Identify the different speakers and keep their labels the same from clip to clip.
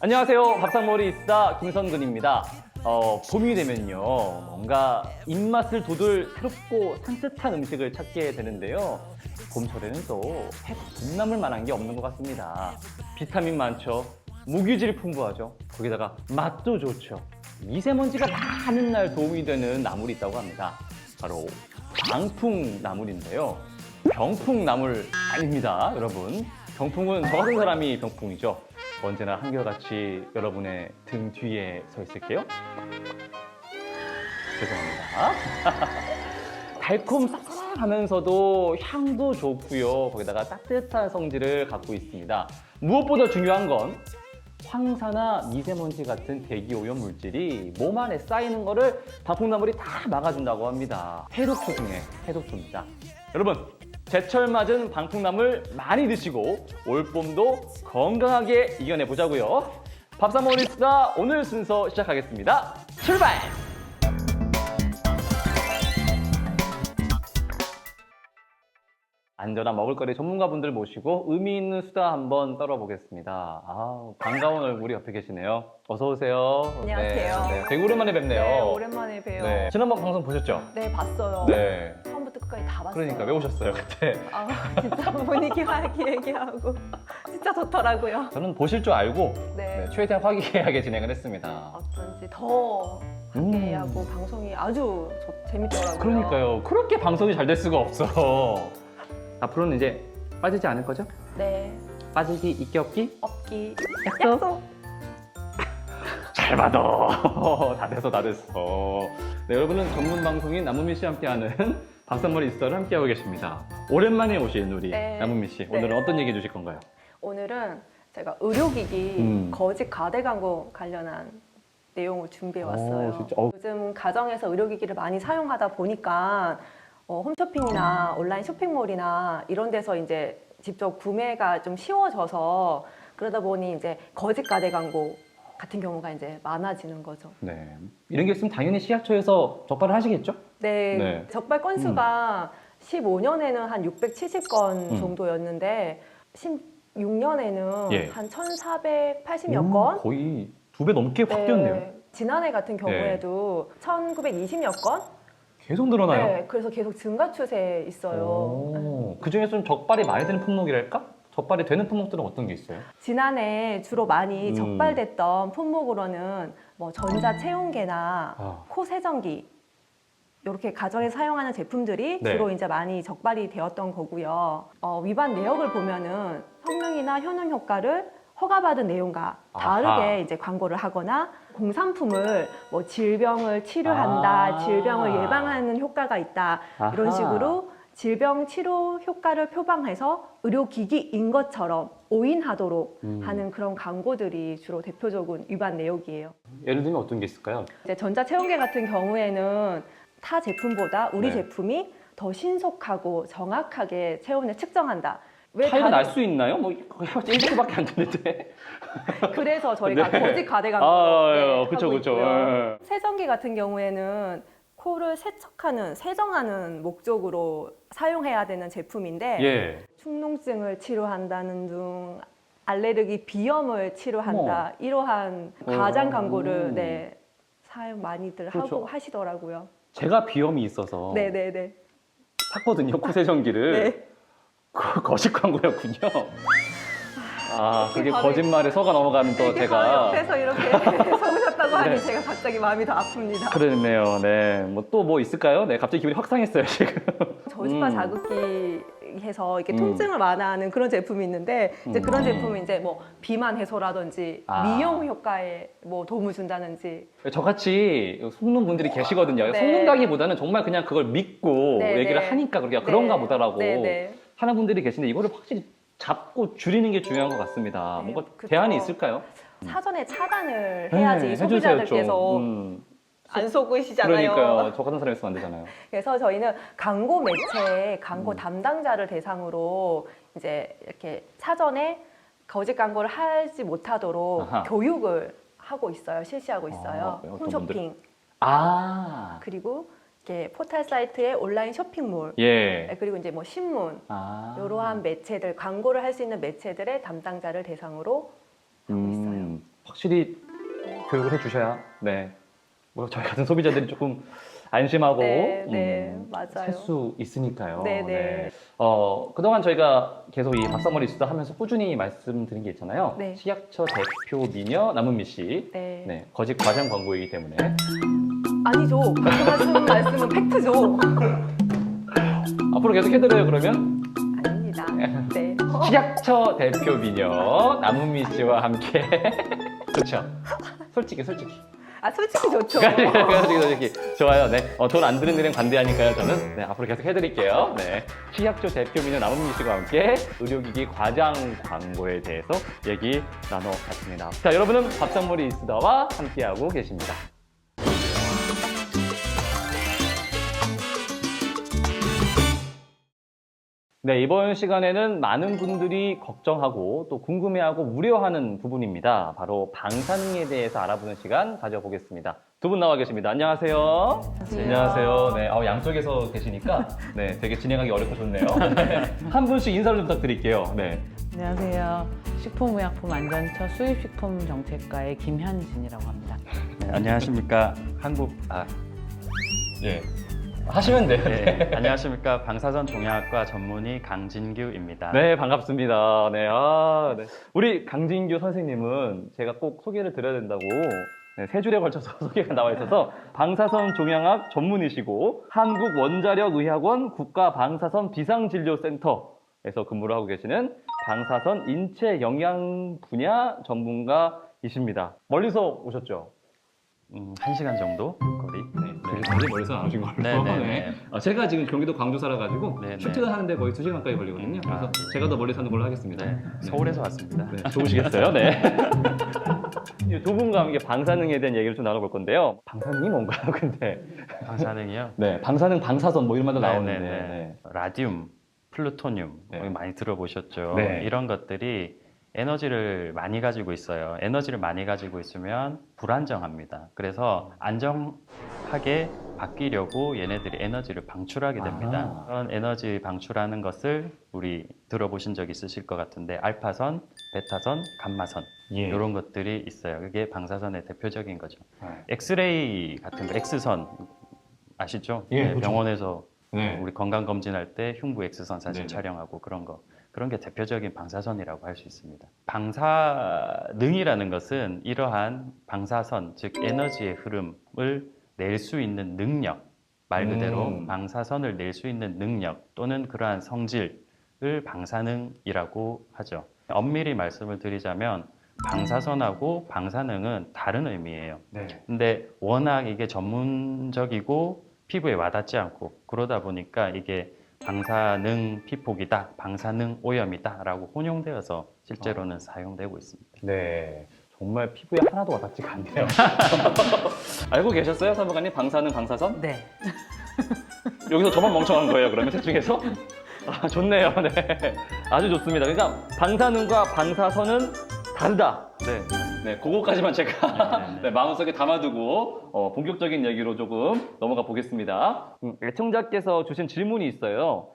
Speaker 1: 안녕하세요. 밥상머리이스타 김선근입니다. 봄이 되면요. 뭔가 입맛을 돋울 새롭고 산뜻한 음식을 찾게 되는데요. 봄철에는 또 봄나물 만한 게 없는 것 같습니다. 비타민 많죠. 무기질 풍부하죠. 거기다가 맛도 좋죠. 미세먼지가 많은 날 도움이 되는 나물이 있다고 합니다. 바로 방풍나물인데요. 병풍나물 아닙니다, 여러분. 병풍은 저 같은 사람이 병풍이죠. 언제나 한결같이 여러분의 등 뒤에 서 있을게요. 죄송합니다. 달콤 쌉싸하면서도 향도 좋고요. 거기다가 따뜻한 성질을 갖고 있습니다. 무엇보다 중요한 건 황사나 미세먼지 같은 대기오염 물질이 몸 안에 쌓이는 거를 방풍나물이 다 막아준다고 합니다. 해독초 중에 해독초입니다. 여러분, 제철 맞은 방풍나물 많이 드시고 올봄도 건강하게 이겨내보자고요. 밥상머리스타 오늘 순서 시작하겠습니다. 출발! 안전한 먹을거리 전문가분들 모시고 의미 있는 수다 한번 떨어보겠습니다. 반가운 얼굴이 옆에 계시네요. 어서 오세요.
Speaker 2: 안녕하세요.
Speaker 1: 네, 되게 오랜만에 뵙네요.
Speaker 2: 네, 오랜만에 봬요.
Speaker 1: 네, 지난번 방송 보셨죠?
Speaker 2: 네, 봤어요.
Speaker 1: 네.
Speaker 2: 처음부터 끝까지 다 봤어요.
Speaker 1: 그러니까 왜 오셨어요, 그때?
Speaker 2: 진짜 분위기 화기 얘기하고 진짜 좋더라고요.
Speaker 1: 저는 보실 줄 알고
Speaker 2: 네.
Speaker 1: 최대한 화기애애하게 진행을 했습니다.
Speaker 2: 어쩐지 더 화기애애하고 방송이 아주 재밌더라고요.
Speaker 1: 그러니까요. 그렇게 방송이 잘 될 수가 없어. 앞으로는 이제 빠지지 않을 거죠?
Speaker 2: 네.
Speaker 1: 빠지기, 있기, 없기?
Speaker 2: 없기.
Speaker 1: 약속? 잘 받아. 다 됐어. 네, 여러분은 전문 방송인 남은미 씨와 함께하는 밥상머리 이스타를 함께하고 계십니다. 오랜만에 오신 우리
Speaker 2: 네.
Speaker 1: 남은미 씨.
Speaker 2: 네.
Speaker 1: 오늘은 어떤 얘기 해주실 건가요?
Speaker 2: 오늘은 제가 의료기기
Speaker 1: 거짓
Speaker 2: 가대 광고 관련한 내용을 준비해 왔어요.
Speaker 1: 진짜?
Speaker 2: 요즘 가정에서 의료기기를 많이 사용하다 보니까 홈쇼핑이나 온라인 쇼핑몰이나 이런 데서 이제 직접 구매가 좀 쉬워져서 그러다 보니 이제 거짓 가대 광고 같은 경우가 이제 많아지는 거죠.
Speaker 1: 네. 이런 게 있으면 당연히 시약처에서 적발을 하시겠죠?
Speaker 2: 네,
Speaker 1: 네.
Speaker 2: 적발 건수가 15년에는 한 670건
Speaker 1: 음.
Speaker 2: 정도였는데 16년에는
Speaker 1: 예.
Speaker 2: 한 1,480여 건?
Speaker 1: 거의 2배 넘게 확 뛰었네요.
Speaker 2: 지난해 같은 경우에도 1,920여 건?
Speaker 1: 계속 늘어나요.
Speaker 2: 네, 그래서 계속 증가 추세에 있어요.
Speaker 1: 그 중에 좀 적발이 많이 되는 품목이랄까? 적발이 되는 품목들은 어떤 게 있어요?
Speaker 2: 지난해 주로 많이 적발됐던 품목으로는 뭐 전자 체온계나 코 세정기 이렇게 가정에 사용하는 제품들이
Speaker 1: 네.
Speaker 2: 주로 이제 많이 적발이 되었던 거고요. 위반 내역을 보면은 성능이나 효능 효과를 허가받은 내용과 다르게
Speaker 1: 아하.
Speaker 2: 이제 광고를 하거나 공산품을 뭐 질병을 치료한다, 질병을 예방하는 효과가 있다 이런
Speaker 1: 아하.
Speaker 2: 식으로 질병 치료 효과를 표방해서 의료기기인 것처럼 오인하도록 하는 그런 광고들이 주로 대표적인 위반 내용이에요.
Speaker 1: 예를 들면 어떤 게 있을까요?
Speaker 2: 이제 전자체온계 같은 경우에는 타 제품보다 우리
Speaker 1: 네.
Speaker 2: 제품이 더 신속하고 정확하게 체온을 측정한다.
Speaker 1: 차이가 날 수 있나요? 뭐 1%밖에 안 되는데.
Speaker 2: 그래서 저희가
Speaker 1: 네.
Speaker 2: 거짓 가대 광고
Speaker 1: 그쵸.
Speaker 2: 세정기 같은 경우에는 코를 세정하는 목적으로 사용해야 되는 제품인데
Speaker 1: 예.
Speaker 2: 축농증을 치료한다는 등 알레르기 비염을 치료한다 이러한 가장 광고를 사용 많이들
Speaker 1: 그렇죠.
Speaker 2: 하고 하시더라고요.
Speaker 1: 제가 비염이 있어서
Speaker 2: 네네네.
Speaker 1: 샀거든요, 코 세정기를.
Speaker 2: 네.
Speaker 1: 거짓 광고였군요. 그게
Speaker 2: 바로
Speaker 1: 거짓말에 속아 넘어가는 또
Speaker 2: 이렇게
Speaker 1: 제가.
Speaker 2: 바로 옆에서 이렇게 속으셨다고 하니
Speaker 1: 네.
Speaker 2: 제가 갑자기 마음이 더 아픕니다.
Speaker 1: 그러네요. 네. 뭐 또 뭐 있을까요? 네, 갑자기 기분이 확 상했어요, 지금.
Speaker 2: 저주파 자극기 해서 이렇게 통증을 완화하는 그런 제품이 있는데 이제 그런 제품이 이제 뭐 비만 해소라든지 미용 효과에 뭐 도움을 준다든지
Speaker 1: 저같이 속는 분들이 계시거든요.
Speaker 2: 네.
Speaker 1: 속는다기보다는 정말 그냥 그걸 믿고
Speaker 2: 네,
Speaker 1: 얘기를
Speaker 2: 네.
Speaker 1: 하니까 그렇게
Speaker 2: 네.
Speaker 1: 그런가 보다라고
Speaker 2: 네.
Speaker 1: 하는 분들이 계신데 이거를 확실히 잡고 줄이는 게 중요한 것 같습니다.
Speaker 2: 네,
Speaker 1: 뭔가
Speaker 2: 그쵸.
Speaker 1: 대안이 있을까요?
Speaker 2: 사전에 차단을 해야지
Speaker 1: 네,
Speaker 2: 소비자들께서
Speaker 1: 좀.
Speaker 2: 안 속으시잖아요.
Speaker 1: 그러니까요. 저 같은 사람이 있으면 안 되잖아요.
Speaker 2: 그래서 저희는 광고 매체, 광고 담당자를 대상으로 이제 이렇게 사전에 거짓 광고를 하지 못하도록
Speaker 1: 아하.
Speaker 2: 교육을 하고 있어요. 실시하고 있어요.
Speaker 1: 어떤
Speaker 2: 홈쇼핑 그리고 이렇게 포털 사이트의 온라인 쇼핑몰
Speaker 1: 예.
Speaker 2: 그리고 이제 뭐 신문 이러한 매체들 광고를 할 수 있는 매체들의 담당자를 대상으로 하고 있어요.
Speaker 1: 확실히 교육을 해주셔야 네. 뭐 저희 같은 소비자들이 조금 안심하고
Speaker 2: 맞아요.
Speaker 1: 살 수 있으니까요.
Speaker 2: 네.
Speaker 1: 그동안 저희가 계속 이 밥상머리 수다 하면서 꾸준히 말씀드린 게 있잖아요.
Speaker 2: 네.
Speaker 1: 식약처 대표 미녀 남은미 씨.
Speaker 2: 네.
Speaker 1: 네, 거짓 과장 광고이기 때문에
Speaker 2: 아니죠. 말씀하시는 말씀은 팩트죠.
Speaker 1: 앞으로 계속 해드려요. 그러면
Speaker 2: 아닙니다. 네.
Speaker 1: 식약처 대표 미녀 남은미 씨와 함께 그렇죠. 솔직히.
Speaker 2: 솔직히 좋죠.
Speaker 1: 솔직히 좋아요. 네, 돈 안 드는 일은 관대하니까요. 저는 네, 앞으로 계속 해드릴게요. 네, 식약처 대표 미녀 남은미 씨와 함께 의료기기 과장 광고에 대해서 얘기 나눠봤습니다. 자, 여러분은 밥상머리 이수다와 함께하고 계십니다. 네, 이번 시간에는 많은 분들이 걱정하고 또 궁금해하고 우려하는 부분입니다. 바로 방사능에 대해서 알아보는 시간 가져보겠습니다. 두 분 나와 계십니다. 안녕하세요. 안녕하세요. 네, 양쪽에서 계시니까 네, 되게 진행하기 어렵고 좋네요. 네, 한 분씩 인사를 좀 부탁드릴게요. 네.
Speaker 3: 안녕하세요. 식품의약품안전처 수입식품정책과의 김현진이라고 합니다.
Speaker 4: 네, 안녕하십니까.
Speaker 1: 예. 하시면 돼요.
Speaker 4: 네, 안녕하십니까. 방사선 종양학과 전문의 강진규입니다.
Speaker 1: 네, 반갑습니다. 네, 네. 우리 강진규 선생님은 제가 꼭 소개를 드려야 된다고 네, 세 줄에 걸쳐서 소개가 나와 있어서 방사선 종양학 전문의시고 한국원자력의학원 국가방사선 비상진료센터에서 근무를 하고 계시는 방사선 인체 영양 분야 전문가이십니다. 멀리서 오셨죠?
Speaker 4: 1시간 정도 거리.
Speaker 1: 되게 멀리서 나오신 걸로.
Speaker 4: 네.
Speaker 1: 제가 지금 경기도 광주 살아가지고
Speaker 4: 네, 네.
Speaker 1: 출퇴근하는데 거의 2시간까지 걸리거든요. 그래서 제가 더 멀리 사는 걸로 하겠습니다.
Speaker 4: 네, 서울에서 왔습니다.
Speaker 1: 네, 좋으시겠어요? 네. 이 두 분과 함께 방사능에 대한 얘기를 좀 나눠볼 건데요. 방사능이 뭔가요, 근데?
Speaker 4: 방사능이요?
Speaker 1: 네, 방사능, 방사선 뭐 이런 말도
Speaker 4: 네,
Speaker 1: 나오는데.
Speaker 4: 네, 네. 라디움, 플루토늄
Speaker 1: 네.
Speaker 4: 많이 들어보셨죠?
Speaker 1: 네.
Speaker 4: 이런 것들이 에너지를 많이 가지고 있어요. 에너지를 많이 가지고 있으면 불안정합니다. 그래서 안정하게 바뀌려고 얘네들이 에너지를 방출하게 됩니다. 그런 에너지 방출하는 것을 우리 들어보신 적 있으실 것 같은데 알파선, 베타선, 감마선
Speaker 1: 예.
Speaker 4: 이런 것들이 있어요. 그게 방사선의 대표적인 거죠.
Speaker 1: 네.
Speaker 4: 엑스레이 같은 거, X선 아시죠?
Speaker 1: 예,
Speaker 4: 네,
Speaker 1: 그렇죠.
Speaker 4: 병원에서
Speaker 1: 네.
Speaker 4: 우리 건강 검진할 때 흉부 X선 사진
Speaker 1: 네네.
Speaker 4: 촬영하고 그런 게 대표적인 방사선이라고 할 수 있습니다. 방사능이라는 것은 이러한 방사선, 즉 에너지의 흐름을 낼 수 있는 능력, 말 그대로 방사선을 낼 수 있는 능력 또는 그러한 성질을 방사능이라고 하죠. 엄밀히 말씀을 드리자면 방사선하고 방사능은 다른 의미예요.
Speaker 1: 네.
Speaker 4: 근데 워낙 이게 전문적이고 피부에 와닿지 않고 그러다 보니까 이게 방사능 피폭이다, 방사능 오염이다 라고 혼용되어서 실제로는 사용되고 있습니다.
Speaker 1: 네. 정말 피부에 하나도 와닿지가 않네요. 알고 계셨어요, 사무관님? 방사능, 방사선?
Speaker 3: 네.
Speaker 1: 여기서 저만 멍청한 거예요, 그러면 셋 중에서? 좋네요. 네. 아주 좋습니다. 그러니까 방사능과 방사선은 다르다. 네, 그거까지만 제가 네, 마음속에 담아두고 본격적인 얘기로 조금 넘어가 보겠습니다. 애청자께서 주신 질문이 있어요.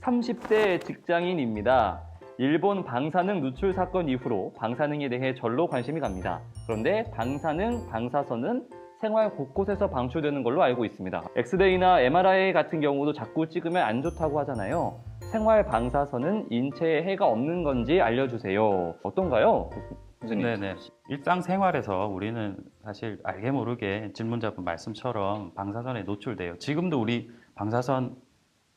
Speaker 1: 30대 직장인입니다. 일본 방사능 누출 사건 이후로 방사능에 대해 절로 관심이 갑니다. 그런데 방사능, 방사선은 생활 곳곳에서 방출되는 걸로 알고 있습니다. 엑스레이나 MRI 같은 경우도 자꾸 찍으면 안 좋다고 하잖아요. 생활 방사선은 인체에 해가 없는 건지 알려주세요. 어떤가요? 교수님?
Speaker 4: 네네. 일상생활에서 우리는 사실 알게 모르게 질문자분 말씀처럼 방사선에 노출돼요. 지금도 우리 방사선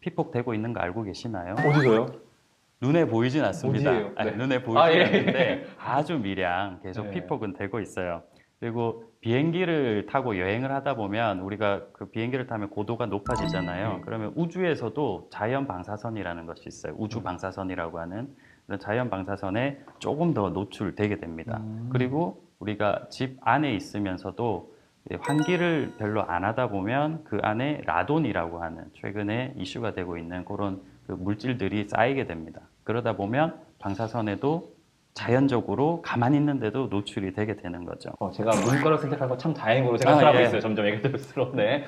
Speaker 4: 피폭되고 있는 거 알고 계시나요?
Speaker 1: 어디서요?
Speaker 4: 눈에 보이진 않습니다.
Speaker 1: 어디예요?
Speaker 4: 아니,
Speaker 1: 네.
Speaker 4: 눈에 보이진
Speaker 1: 예.
Speaker 4: 않는데 아주 미량 계속
Speaker 1: 네.
Speaker 4: 피폭은 되고 있어요. 그리고 비행기를 타고 여행을 하다 보면 우리가 그 비행기를 타면 고도가 높아지잖아요. 그러면 우주에서도 자연 방사선이라는 것이 있어요. 우주 방사선이라고 하는 그런 자연 방사선에 조금 더 노출되게 됩니다. 그리고 우리가 집 안에 있으면서도 환기를 별로 안 하다 보면 그 안에 라돈이라고 하는 최근에 이슈가 되고 있는 그런 그 물질들이 쌓이게 됩니다. 그러다 보면 방사선에도 자연적으로 가만히 있는데도 노출이 되게 되는 거죠.
Speaker 1: 제가 문과를 선택한 거 참 다행으로 생각하고
Speaker 4: 예.
Speaker 1: 있어요. 점점 얘기 들을수록. 네.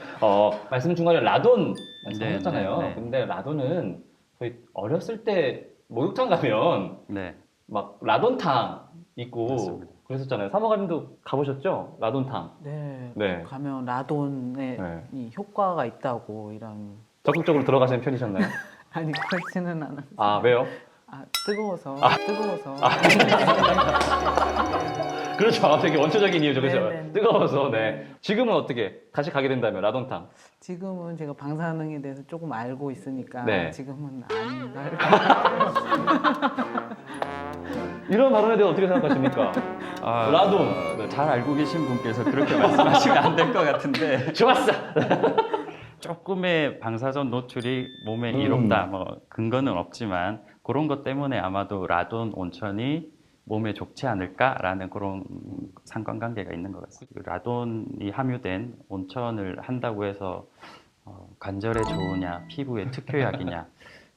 Speaker 1: 말씀 중간에 라돈 말씀하셨잖아요.
Speaker 4: 네.
Speaker 1: 근데 라돈은 저희 어렸을 때 목욕탕 가면
Speaker 4: 네.
Speaker 1: 막 라돈탕 있고
Speaker 4: 맞습니다.
Speaker 1: 그랬었잖아요. 사모가님도 가보셨죠? 라돈탕.
Speaker 3: 네.
Speaker 1: 네.
Speaker 3: 가면 라돈의
Speaker 1: 네.
Speaker 3: 이 효과가 있다고 이런.
Speaker 1: 적극적으로 들어가시는 편이셨나요?
Speaker 3: 아니 그렇지는 않아.
Speaker 1: 아, 왜요?
Speaker 3: 뜨거워서. 뜨거워서.
Speaker 1: 그렇죠. 되게 원초적인 이유죠. 그렇죠.
Speaker 3: 네, 네.
Speaker 1: 뜨거워서. 네. 지금은 어떻게? 다시 가게 된다면 라돈탕.
Speaker 3: 지금은 제가 방사능에 대해서 조금 알고 있으니까
Speaker 1: 네.
Speaker 3: 지금은 안 갈.
Speaker 1: 이런 발언에 대해 어떻게 생각하십니까? 라돈.
Speaker 4: 잘 알고 계신 분께서 그렇게 말씀하시면 안 될 것 같은데
Speaker 1: 좋았어.
Speaker 4: 조금의 방사선 노출이 몸에 이롭다 뭐 근거는 없지만 그런 것 때문에 아마도 라돈 온천이 몸에 좋지 않을까라는 그런 상관관계가 있는 것 같습니다. 라돈이 함유된 온천을 한다고 해서 관절에 좋으냐, 피부에 특효약이냐,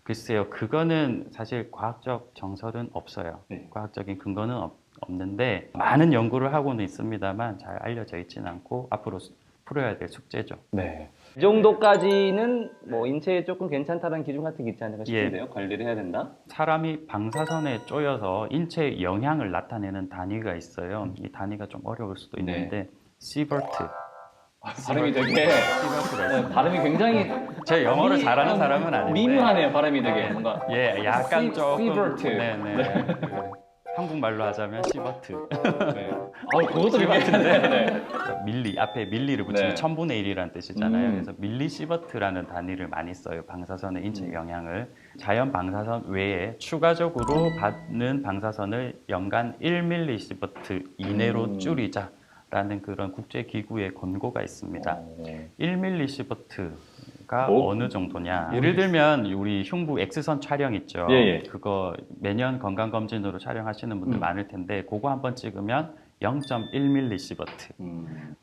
Speaker 4: 글쎄요, 그거는 사실 과학적 정설은 없어요.
Speaker 1: 네.
Speaker 4: 과학적인 근거는 없는데 많은 연구를 하고는 있습니다만 잘 알려져 있지는 않고 앞으로 풀어야 될 숙제죠.
Speaker 1: 네. 이 정도까지는 뭐 인체에 조금 괜찮다는 기준 같은 게 있지 않을까 싶은데요. 관리를 해야 된다.
Speaker 4: 사람이 방사선에 쪼여서 인체에 영향을 나타내는 단위가 있어요. 이 단위가 좀 어려울 수도 있는데 시버트.
Speaker 1: 발음이 되게 발음이 굉장히
Speaker 4: 제 영어를 잘하는 사람은 아닌데
Speaker 1: 미묘하네요. 발음이 되게 뭔가
Speaker 4: 예, 약간 조금
Speaker 1: 시버트.
Speaker 4: 네네. 한국말로 하자면 시버트.
Speaker 1: 네. 그것도 비슷한데. 네.
Speaker 4: 밀리 앞에 밀리를 붙이면
Speaker 1: 네.
Speaker 4: 1000분의 1이라는 뜻이잖아요.
Speaker 1: 음.
Speaker 4: 그래서 밀리 시버트라는 단위를 많이 써요. 방사선의 인체 영향을 자연 방사선 외에 추가적으로 받는 방사선을 연간 1밀리 시버트 이내로 줄이자라는 그런 국제 기구의 권고가 있습니다. 1밀리 시버트가 어느 정도냐? 예를 들면 우리 흉부 X선 촬영 있죠.
Speaker 1: 예.
Speaker 4: 그거 매년 건강검진으로 촬영하시는 분들 많을 텐데 그거 한번 찍으면 0.1밀리 시버트.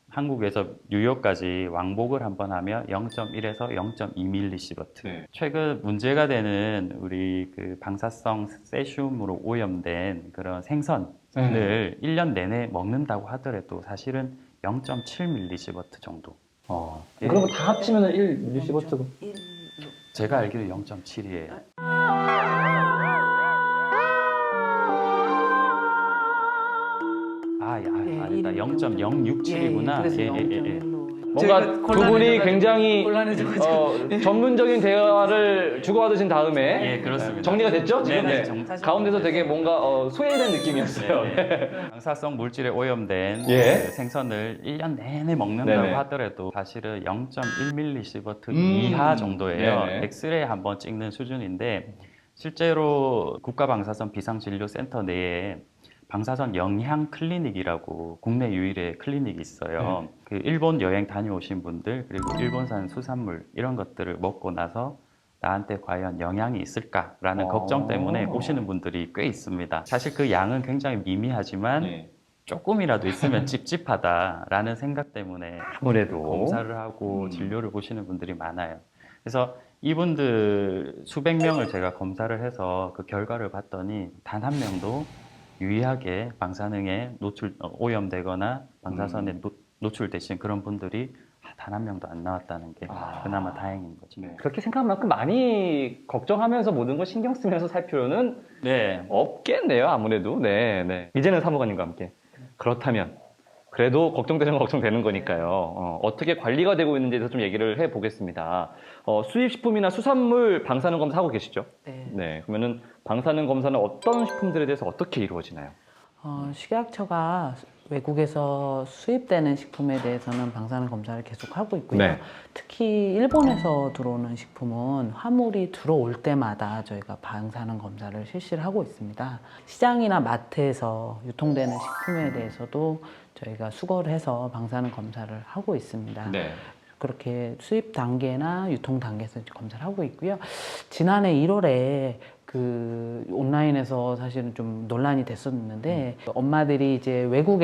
Speaker 4: 한국에서 뉴욕까지 왕복을 한번 하면 0.1에서 0.2밀리 시버트.
Speaker 1: 네.
Speaker 4: 최근 문제가 되는 우리 그 방사성 세슘으로 오염된 그런 생선을 1년 내내 먹는다고 하더라도 사실은 0.7밀리 시버트 정도. 예.
Speaker 1: 그러면 다 합치면 1밀리시버트고.
Speaker 4: 제가 알기로 0.7이에요. 아니다. 0.067이구나.
Speaker 3: 그래서
Speaker 4: 예.
Speaker 3: 0.1로.
Speaker 1: 뭔가 두 분이 굉장히 전문적인 대화를 주고받으신 다음에
Speaker 4: 예, 그렇습니다.
Speaker 1: 정리가 됐죠? 지금
Speaker 4: 네네,
Speaker 1: 네. 가운데서 되게 뭔가 소외된 느낌이었어요.
Speaker 4: 방사성 물질에 오염된
Speaker 1: 예.
Speaker 4: 그 생선을 1년 내내 먹는다고
Speaker 1: 네네.
Speaker 4: 하더라도 사실은 0.1밀리시버트 이하 정도예요.
Speaker 1: 네네.
Speaker 4: 엑스레이 한번 찍는 수준인데 실제로 국가방사선 비상진료센터 내에 방사선 영향 클리닉이라고 국내 유일의 클리닉이 있어요. 그 일본 여행 다녀오신 분들 그리고 일본산 수산물 이런 것들을 먹고 나서 나한테 과연 영향이 있을까라는 걱정 때문에 오시는 분들이 꽤 있습니다. 사실 그 양은 굉장히 미미하지만 조금이라도 있으면 찝찝하다라는 생각 때문에
Speaker 1: 아무래도
Speaker 4: 검사를 하고 진료를 보시는 분들이 많아요. 그래서 이분들 수백 명을 제가 검사를 해서 그 결과를 봤더니 단 한 명도 유의하게 방사능에 오염되거나 방사선에 노출되신 그런 분들이 단 한 명도 안 나왔다는 게 그나마 다행인 거죠.
Speaker 1: 그렇게 생각한 만큼 많이 걱정하면서 모든 걸 신경 쓰면서 살 필요는
Speaker 4: 네.
Speaker 1: 없겠네요. 아무래도. 네. 이제는 사무관님과 함께. 그렇다면 그래도 걱정되는 건 걱정되는 거니까요. 어떻게 관리가 되고 있는지에 대해서 좀 얘기를 해보겠습니다. 수입식품이나 수산물 방사능 검사하고 계시죠?
Speaker 3: 네.
Speaker 1: 그러면은 방사능 검사는 어떤 식품들에 대해서 어떻게 이루어지나요?
Speaker 3: 식약처가 외국에서 수입되는 식품에 대해서는 방사능 검사를 계속 하고 있고요.
Speaker 1: 네.
Speaker 3: 특히 일본에서 들어오는 식품은 화물이 들어올 때마다 저희가 방사능 검사를 실시를 하고 있습니다. 시장이나 마트에서 유통되는 식품에 대해서도 저희가 수거를 해서 방사능 검사를 하고 있습니다. 그렇게 수입 단계나 유통 단계에서 검사를 하고 있고요. 지난해 1월에 그 온라인에서 사실은 좀 논란이 됐었는데 많이 외국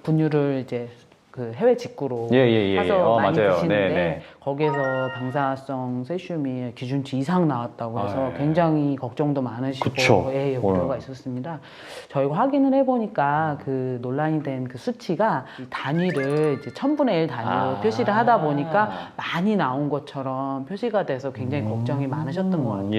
Speaker 3: 분유를 이제 그 해외 직구로 사서 많이
Speaker 1: 맞아요.
Speaker 3: 드시는데 거기에서 방사성 세슘이 기준치 이상 나왔다고 해서 굉장히 걱정도 많으시고 우려가 있었습니다. 저희가 확인을 해보니까 그 논란이 된 그 수치가 단위를 이제 1000분의 1 단위로 표시를 하다 보니까 많이 나온 것처럼 표시가 돼서 굉장히 걱정이 많으셨던 것 같아요.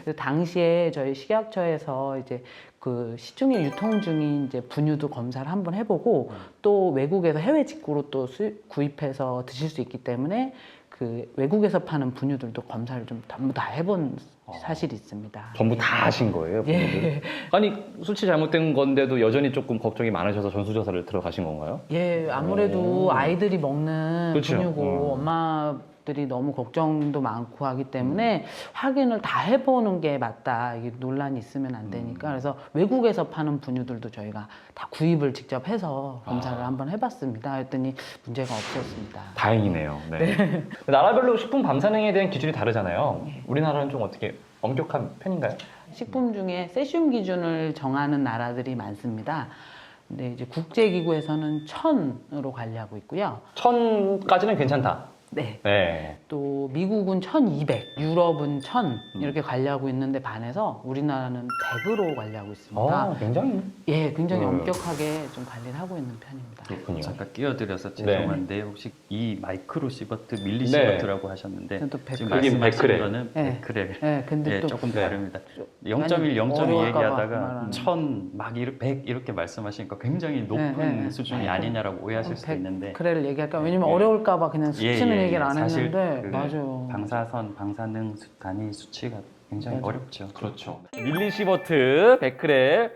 Speaker 3: 그래서 당시에 저희 식약처에서 이제 그 시중에 유통 중인 이제 분유도 검사를 한번 해보고 또 외국에서 해외 직구로 또 구입해서 드실 수 있기 때문에 그 외국에서 파는 분유들도 검사를 좀 전부 다 해본 사실이 있습니다.
Speaker 1: 전부 다 하신 거예요?
Speaker 3: 예.
Speaker 1: 아니 수치 잘못된 건데도 여전히 조금 걱정이 많으셔서 전수조사를 들어가신 건가요?
Speaker 3: 예, 아무래도 아이들이 먹는
Speaker 1: 그렇죠.
Speaker 3: 분유고 엄마들이 너무 걱정도 많고 하기 때문에 확인을 다 해보는 게 맞다. 이게 논란이 있으면 안 되니까. 그래서 외국에서 파는 분유들도 저희가 다 구입을 직접 해서 검사를 한번 해봤습니다. 했더니 문제가 없었습니다.
Speaker 1: 다행이네요. 네. 나라별로 식품 방사능에 대한 기준이 다르잖아요. 우리나라는 좀 어떻게 엄격한 편인가요?
Speaker 3: 식품 중에 세슘 기준을 정하는 나라들이 많습니다. 근데 이제 국제기구에서는 1000으로 관리하고 있고요.
Speaker 1: 1000까지는 괜찮다.
Speaker 3: 네.
Speaker 1: 네.
Speaker 3: 또 미국은 1200, 유럽은 1000 이렇게 관리하고 있는데 반해서 우리나라는 100으로 관리하고 있습니다.
Speaker 1: 굉장히
Speaker 3: 예, 굉장히 엄격하게 좀 관리를 하고 있는 편입니다.
Speaker 1: 그렇군요.
Speaker 4: 잠깐 끼어들어서 죄송한데 혹시 이 마이크로 시버트, 밀리 시버트라고 하셨는데
Speaker 3: 저는 또
Speaker 4: 지금
Speaker 3: 베크렐.
Speaker 4: 말씀하신
Speaker 1: 베크렐.
Speaker 4: 거는
Speaker 3: 네.
Speaker 4: 베크렐.
Speaker 3: 예, 근데
Speaker 4: 예,
Speaker 3: 또
Speaker 4: 조금
Speaker 1: 네.
Speaker 4: 다릅니다.
Speaker 3: 많이
Speaker 4: 0.1, 0.2
Speaker 3: 어려울까 봐
Speaker 4: 얘기하다가
Speaker 3: 말하는.
Speaker 4: 1000, 막 100 이렇게 말씀하시니까 굉장히 높은
Speaker 3: 네.
Speaker 4: 수준이 아니냐라고 오해하실 수도 있는데
Speaker 3: 그래를 얘기할까? 왜냐면
Speaker 4: 예.
Speaker 3: 어려울까 봐 그냥 수치는 얘기를 안
Speaker 4: 사실
Speaker 3: 했는데
Speaker 4: 그
Speaker 3: 맞아요.
Speaker 4: 방사선, 방사능 단위 수치가 굉장히
Speaker 3: 맞아.
Speaker 4: 어렵죠.
Speaker 1: 그렇죠. 밀리시버트, 베크렐,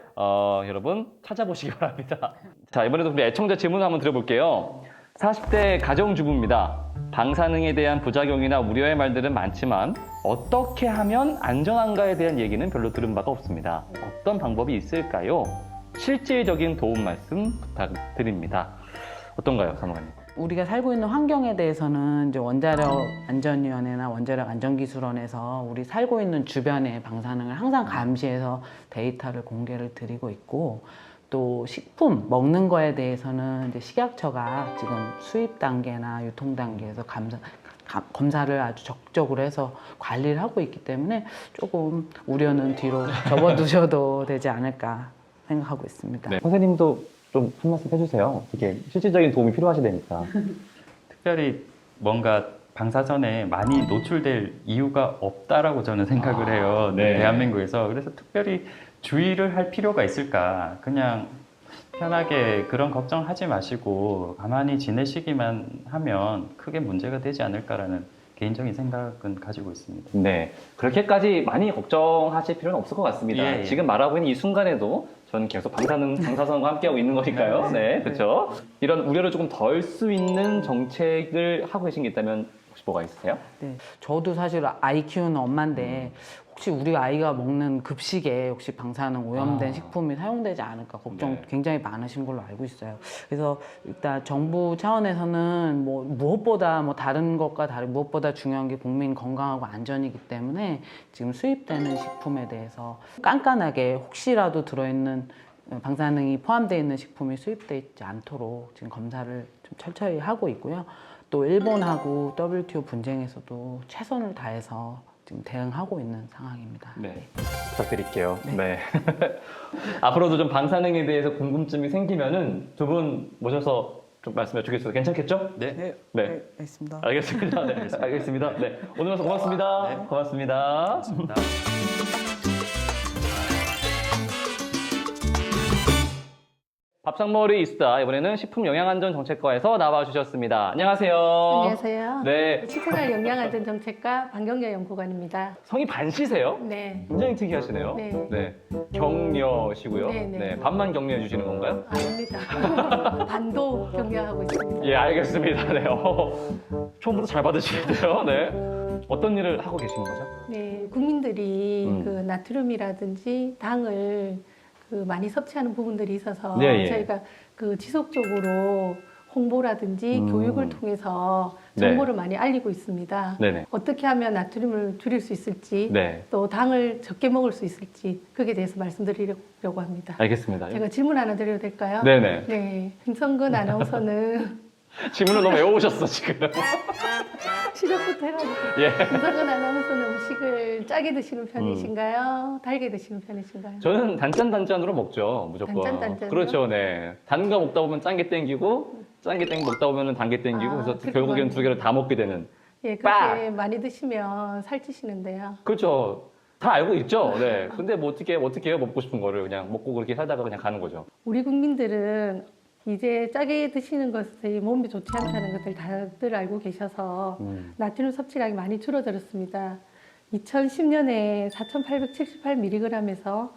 Speaker 1: 여러분 찾아보시기 바랍니다. 자, 이번에도 우리 애청자 질문 한번 드려볼게요. 40대 가정주부입니다. 방사능에 대한 부작용이나 우려의 말들은 많지만 어떻게 하면 안전한가에 대한 얘기는 별로 들은 바가 없습니다. 어떤 방법이 있을까요? 실질적인 도움 말씀 부탁드립니다. 어떤가요, 사무관님?
Speaker 3: 우리가 살고 있는 환경에 대해서는 이제 원자력 안전위원회나 원자력 안전기술원에서 우리 살고 있는 주변의 방사능을 항상 감시해서 데이터를 공개를 드리고 있고 또 식품 먹는 거에 대해서는 이제 식약처가 지금 수입 단계나 유통 단계에서 검사를 아주 적극적으로 해서 관리를 하고 있기 때문에 조금 우려는 뒤로 접어두셔도 되지 않을까 생각하고 있습니다.
Speaker 1: 네. 선생님도 좀 한 말씀 해주세요. 이게 실질적인 도움이 필요하시다니까.
Speaker 4: 특별히 뭔가 방사선에 많이 노출될 이유가 없다라고 저는 생각을 해요.
Speaker 1: 네.
Speaker 4: 대한민국에서. 그래서 특별히 주의를 할 필요가 있을까? 그냥 편하게 그런 걱정하지 마시고 가만히 지내시기만 하면 크게 문제가 되지 않을까라는 개인적인 생각은 가지고 있습니다.
Speaker 1: 네, 그렇게까지 많이 걱정하실 필요는 없을 것 같습니다.
Speaker 4: 예, 예.
Speaker 1: 지금 말하고 있는 이 순간에도 저는 계속 방사선과 함께하고 있는 거니까요. 네, 그렇죠. 이런 우려를 조금 덜 수 있는 정책을 하고 계신 게 있다면 혹시 뭐가 있으세요?
Speaker 3: 네, 저도 사실 아이 키우는 엄마인데 혹시 우리 아이가 먹는 급식에 혹시 방사능 오염된 식품이 사용되지 않을까 걱정
Speaker 1: 네.
Speaker 3: 굉장히 많으신 걸로 알고 있어요. 그래서 일단 정부 차원에서는 뭐 무엇보다 뭐 다른 것과 다른 무엇보다 중요한 게 국민 건강하고 안전이기 때문에 지금 수입되는 식품에 대해서 깐깐하게 혹시라도 들어있는 방사능이 포함되어 있는 식품이 수입되어 있지 않도록 지금 검사를 좀 철저히 하고 있고요. 또 일본하고 WTO 분쟁에서도 최선을 다해서 지금 대응하고 있는 상황입니다.
Speaker 1: 네, 부탁드릴게요. 네. 앞으로도 좀 방사능에 대해서 궁금증이 생기면은 두 분 모셔서 좀 말씀 여쭈겠어요. 괜찮겠죠?
Speaker 4: 네.
Speaker 1: 네.
Speaker 3: 알겠습니다.
Speaker 1: 알겠습니다. 네, 알겠습니다. 네. 오늘 와서 고맙습니다.
Speaker 4: 네.
Speaker 1: 고맙습니다.
Speaker 4: 고맙습니다.
Speaker 1: 밥상머리 이수다. 이번에는 식품영양안전정책과에서 나와주셨습니다. 안녕하세요.
Speaker 5: 안녕하세요.
Speaker 1: 네.
Speaker 5: 식생활 영양안전정책과 방경려 연구관입니다.
Speaker 1: 성이 반씨세요?
Speaker 5: 네.
Speaker 1: 굉장히 특이하시네요.
Speaker 5: 네.
Speaker 1: 격려시고요.
Speaker 5: 네, 네.
Speaker 1: 반만 격려해 주시는 건가요?
Speaker 5: 아닙니다. 반도 격려하고 있습니다.
Speaker 1: 예, 알겠습니다. 네. 처음부터 잘 받으시는데요. 네. 어떤 일을 하고 계시는 거죠?
Speaker 5: 네, 국민들이 그 나트륨이라든지 당을 그 많이 섭취하는 부분들이 있어서
Speaker 1: 네, 예.
Speaker 5: 저희가 그 지속적으로 홍보라든지 교육을 통해서
Speaker 1: 네.
Speaker 5: 정보를 많이 알리고 있습니다.
Speaker 1: 네네.
Speaker 5: 어떻게 하면 나트륨을 줄일 수 있을지
Speaker 1: 네.
Speaker 5: 또 당을 적게 먹을 수 있을지 그에 대해서 말씀드리려고 합니다.
Speaker 1: 알겠습니다.
Speaker 5: 제가 질문 하나 드려도 될까요?
Speaker 1: 네네.
Speaker 5: 네, 김성근 아나운서는
Speaker 1: 질문을 너무 외워오셨어, 지금.
Speaker 5: 시작부터 해가지고
Speaker 1: 예.
Speaker 5: 김성근 아나운서는 음식을 짜게 드시는 편이신가요? 달게 드시는 편이신가요?
Speaker 1: 저는 단짠단짠으로 먹죠, 무조건.
Speaker 5: 단짠단짠이요?
Speaker 1: 그렇죠, 네. 단 거 먹다 보면 짠 게 땡기고, 짠 게 먹다 보면 단 게 땡기고,
Speaker 5: 아,
Speaker 1: 그래서
Speaker 5: 그렇구나.
Speaker 1: 결국에는 두 개를 다 먹게 되는.
Speaker 5: 예,
Speaker 1: 빡!
Speaker 5: 그렇게 많이 드시면 살찌시는데요.
Speaker 1: 그렇죠. 다 알고 있죠. 네. 근데 뭐 어떻게 해요? 먹고 싶은 거를 그냥 먹고 그렇게 살다가 그냥 가는 거죠.
Speaker 5: 우리 국민들은 이제 짜게 드시는 것이 몸에 좋지 않다는 것들 다들 알고 계셔서 나트륨 섭취량이 많이 줄어들었습니다. 2010년에 4,878mg에서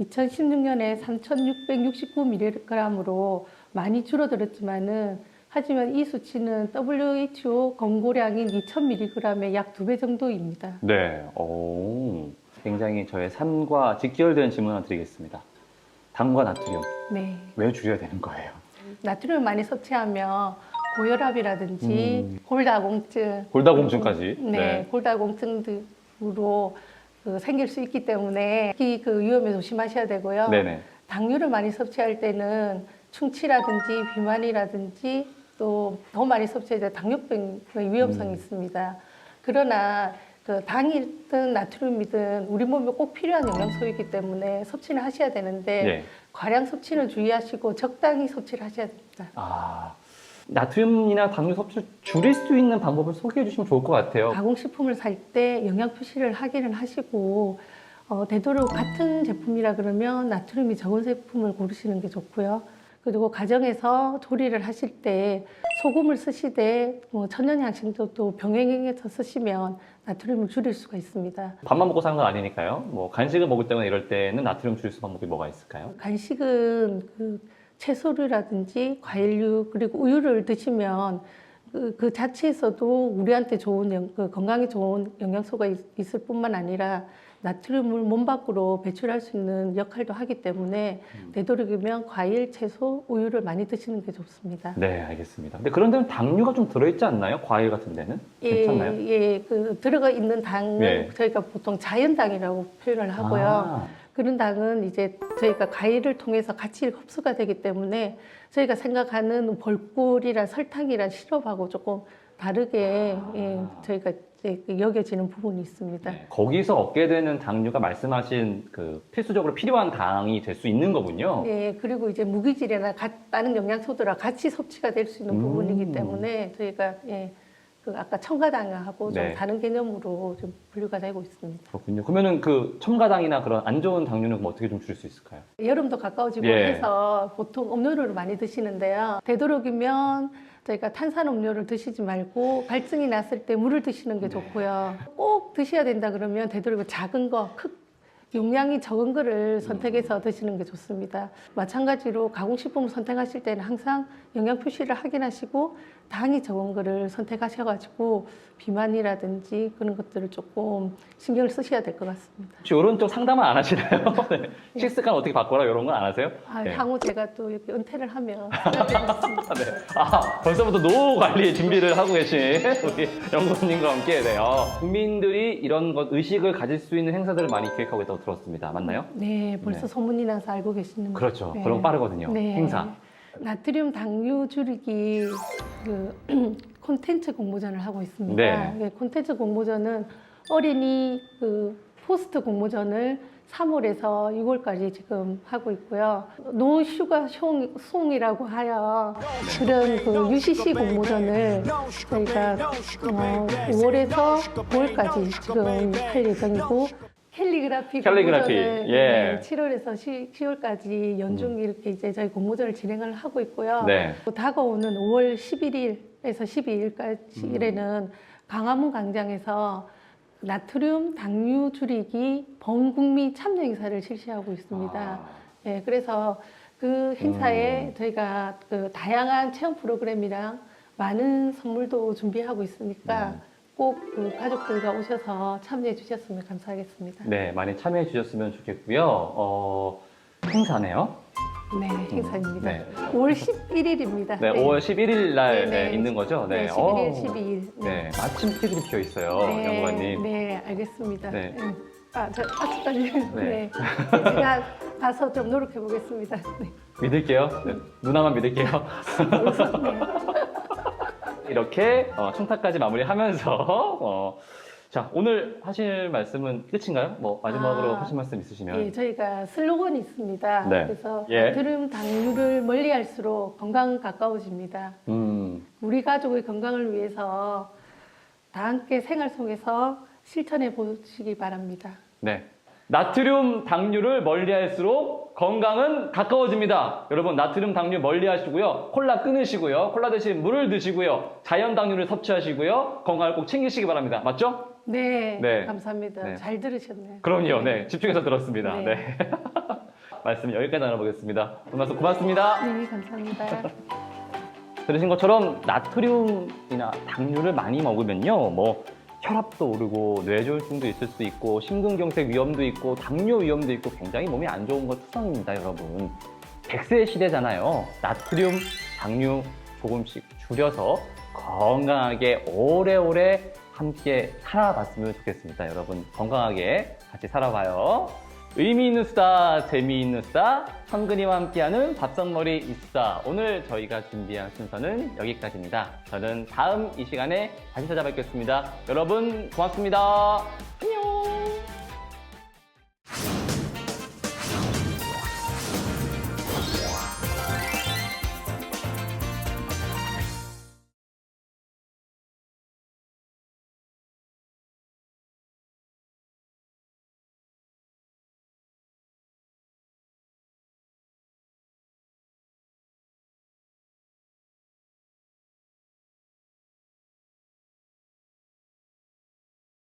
Speaker 5: 2016년에 3,669mg으로 많이 줄어들었지만은 하지만 이 수치는 WHO 권고량인 2,000mg의 약 2배 정도입니다.
Speaker 1: 네. 오. 굉장히 저의 삶과 직결된 질문 하나 드리겠습니다. 당과 나트륨
Speaker 5: 네.
Speaker 1: 왜 줄여야 되는 거예요?
Speaker 5: 나트륨을 많이 섭취하면 고혈압이라든지 골다공증,
Speaker 1: 골다공증까지.
Speaker 5: 네, 골다공증 등으로 생길 수 있기 때문에 특히 그 위험에 조심하셔야 되고요.
Speaker 1: 네네.
Speaker 5: 당류를 많이 섭취할 때는 충치라든지 비만이라든지 또 더 많이 섭취해야 당뇨병의 위험성이 있습니다. 그러나 그 당이든 나트륨이든 우리 몸에 꼭 필요한 영양소이기 때문에 섭취는 하셔야 되는데
Speaker 1: 네.
Speaker 5: 과량 섭취는 주의하시고 적당히 섭취를 하셔야 됩니다.
Speaker 1: 아, 나트륨이나 당류 섭취를 줄일 수 있는 방법을 소개해 주시면 좋을 것 같아요.
Speaker 5: 가공식품을 살 때 영양 표시를 확인을 하시고 되도록 같은 제품이라 그러면 나트륨이 적은 제품을 고르시는 게 좋고요. 그리고 가정에서 조리를 하실 때 소금을 쓰시되 천연향신료 또 병행해서 쓰시면 나트륨을 줄일 수가 있습니다.
Speaker 1: 밥만 먹고 사는 건 아니니까요. 뭐 간식을 먹을 때나 이럴 때는 나트륨 줄일 수 있는 방법이 뭐가 있을까요?
Speaker 5: 간식은 그 채소류라든지 과일류 그리고 우유를 드시면 그 자체에서도 우리한테 좋은 건강에 좋은 영양소가 있을 뿐만 아니라 나트륨을 몸 밖으로 배출할 수 있는 역할도 하기 때문에 되도록이면 과일, 채소, 우유를 많이 드시는 게 좋습니다.
Speaker 1: 네, 알겠습니다. 근데 그런 데는 당류가 좀 들어있지 않나요? 과일 같은 데는? 괜찮나요?
Speaker 5: 예, 그 들어가 있는 당은
Speaker 1: 네.
Speaker 5: 저희가 보통 자연당이라고 표현을 하고요.
Speaker 1: 아,
Speaker 5: 그런 당은 이제 저희가 과일을 통해서 같이 흡수가 되기 때문에 저희가 생각하는 벌꿀이나 설탕이나 시럽하고 조금 다르게 저희가 이제 여겨지는 부분이 있습니다.
Speaker 1: 네. 거기서 얻게 되는 당류가 말씀하신 그 필수적으로 필요한 당이 될 수 있는 거군요.
Speaker 5: 예, 그리고 이제 무기질이나 다른 영양소들과 같이 섭취가 될 수 있는 부분이기 때문에 저희가 그 아까 첨가당하고 좀
Speaker 1: 네.
Speaker 5: 다른 개념으로 좀 분류가 되고 있습니다.
Speaker 1: 그렇군요. 그러면은 그 첨가당이나 그런 안 좋은 당류는 그럼 어떻게 좀 줄일 수 있을까요?
Speaker 5: 여름도 가까워지고
Speaker 1: 예.
Speaker 5: 해서 보통 음료를 많이 드시는데요. 되도록이면 저희가 탄산음료를 드시지 말고 갈증이 났을 때 물을 드시는 게 좋고요. 꼭 드셔야 된다 그러면 되도록이면 작은 거, 용량이 적은 거를 선택해서 드시는 게 좋습니다. 마찬가지로 가공식품을 선택하실 때는 항상 영양 표시를 확인하시고 당이 적은 거를 선택하셔가지고 비만이라든지 그런 것들을 조금 신경을 쓰셔야 될 것 같습니다.
Speaker 1: 혹시 이런 쪽 상담은 안 하시나요? 네. 식습관 어떻게 바꿔라 이런 건 안 하세요? 네.
Speaker 5: 향후 제가 또 이렇게 은퇴를 하면 생각해보겠습니다.
Speaker 1: 네. 아, 벌써부터 노후 관리 준비를 하고 계신 우리 연구원님과 함께 국민들이 이런 것 의식을 가질 수 있는 행사들을 많이 기획하고 있다고 들었습니다. 맞나요?
Speaker 5: 네, 벌써
Speaker 1: 네.
Speaker 5: 소문이 나서 알고 계시는
Speaker 1: 그렇죠.
Speaker 5: 네.
Speaker 1: 그럼 빠르거든요.
Speaker 5: 네.
Speaker 1: 행사.
Speaker 5: 나트륨 당류 줄이기 콘텐츠 공모전을 하고 있습니다.
Speaker 1: 네.
Speaker 5: 콘텐츠 공모전은 어린이 포스트 공모전을 3월에서 6월까지 지금 하고 있고요. 노 슈가 송이라고 하여 그런 UCC 공모전을 저희가 5월에서 9월까지 지금 할 예정이고 캘리그라피 공모전을
Speaker 1: 예.
Speaker 5: 7월에서 10월까지 연중 이렇게 이제 저희 공모전을 진행을 하고 있고요.
Speaker 1: 네.
Speaker 5: 또 다가오는 5월 11일에서 12일까지는 강화문 광장에서 나트륨 당류 줄이기 범국민 참여 행사를 실시하고 있습니다. 네, 그래서 그 행사에 저희가 다양한 체험 프로그램이랑 많은 선물도 준비하고 있으니까 꼭 가족들과 오셔서 참여해 주셨으면 감사하겠습니다.
Speaker 1: 네, 많이 참여해 주셨으면 좋겠고요. 행사네요.
Speaker 5: 네, 행사입니다.
Speaker 1: 네.
Speaker 5: 5월 11일입니다.
Speaker 1: 네, 5월 11일 날
Speaker 5: 네, 네.
Speaker 1: 있는 거죠?
Speaker 5: 네, 11일, 12일.
Speaker 1: 네, 마침 스케줄이 비어 있어요, 연구원님.
Speaker 5: 네, 알겠습니다.
Speaker 1: 네.
Speaker 5: 저 아직까지
Speaker 1: 네.
Speaker 5: 네. 제가 가서 좀 노력해 보겠습니다. 네.
Speaker 1: 믿을게요. 네, 누나만 믿을게요. 이렇게 청탁까지 마무리하면서 자, 오늘 하실 말씀은 끝인가요? 뭐 마지막으로 하실 말씀 있으시면.
Speaker 5: 예, 저희가 슬로건이 있습니다.
Speaker 1: 네.
Speaker 5: 그래서
Speaker 1: 예.
Speaker 5: 나트륨 당류를 멀리할수록 건강 가까워집니다. 우리 가족의 건강을 위해서 다 함께 생활 속에서 실천해 보시기 바랍니다.
Speaker 1: 네. 나트륨 당류를 멀리할수록 건강은 가까워집니다. 여러분 나트륨 당류 멀리하시고요. 콜라 끊으시고요. 콜라 대신 물을 드시고요. 자연 당류를 섭취하시고요. 건강을 꼭 챙기시기 바랍니다. 맞죠?
Speaker 5: 네,
Speaker 1: 네.
Speaker 5: 감사합니다.
Speaker 1: 네.
Speaker 5: 잘 들으셨네요.
Speaker 1: 그럼요. 네. 집중해서 들었습니다.
Speaker 5: 네.
Speaker 1: 네. 말씀 여기까지 나눠보겠습니다. 오늘 말씀 고맙습니다.
Speaker 5: 네, 감사합니다.
Speaker 1: 들으신 것처럼 나트륨이나 당류를 많이 먹으면요, 뭐 혈압도 오르고 뇌졸중도 있을 수 있고 심근경색 위험도 있고 당뇨 위험도 있고 굉장히 몸에 안 좋은 것 투성입니다, 여러분. 100세 시대잖아요. 나트륨, 당류 조금씩 줄여서 건강하게 오래오래 함께 살아봤으면 좋겠습니다, 여러분. 건강하게 같이 살아봐요. 의미 있는 수다, 재미있는 수다, 성근이와 함께하는 밥상머리 이수다. 오늘 저희가 준비한 순서는 여기까지입니다. 저는 다음 이 시간에 다시 찾아뵙겠습니다. 여러분 고맙습니다. 안녕.